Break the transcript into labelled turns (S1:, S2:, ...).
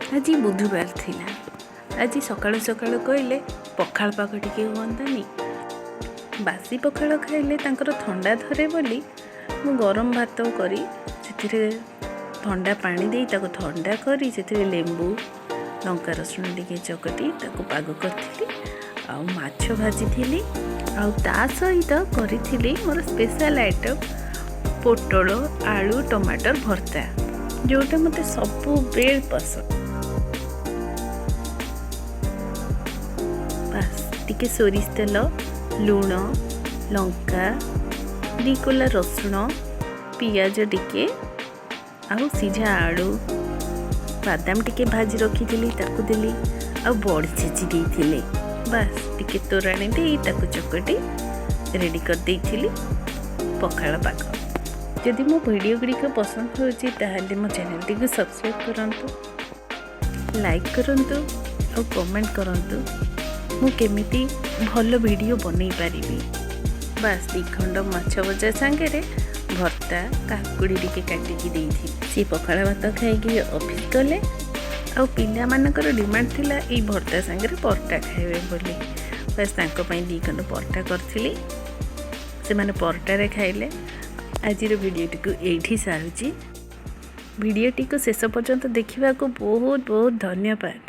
S1: आज बुधवार थिला। आज सकाळु सकाळु कहले पखाल पाग टिके हुअंतानी। बासी पखाल खाइले तांकर ठंडा धरे बोली मु गरम भात करी सेथिरे ठंडा पानी देई ताको ठंडा करी सेथिरे लेंबू लंका रसुण टिके चकटी ताको पाग करथिली आ माछ भाजी आ ता सहित करी मोर स्पेशल आइटम पोटल आलू टमाटर भर्ता जोटा मते सबु बेल पसंद। बस टिके सोरिष तेल लुण लंका दीकोला रसुण पियाज टिके आउ सीझा आलू बादाम टिके भाजी रखी ताकू देली आ बड़ी छेची देइथिले। बस टिके तोराणी दे ताकू चकटी रेडी कर देइथिली पखाल पाग। जदि मो वीडियो गुड़िक पसंद होची ताहले मो चैनल टी सब्सक्राइब करंतु लाइक करंतु और कमेंट करंतु मु केमिति भल वीडियो बनै पारिबी। बस दिखंड माछ भजा सांगे भर्ता काकुड़ी टिके काटिकी देइथि सी पखाल भात खाइकी ऑफिस गले आ पिला मानकर डिमांड थिला ई भर्ता सांगे परटा खाइबे बोली। बस तांको पई दिखंड परटा करथिली से माने परटा रे खाइले। आज वीडियोटी को यही सारूची। वीडियोटी को शेष पर्यंत देखा बहुत बहुत धन्यवाद।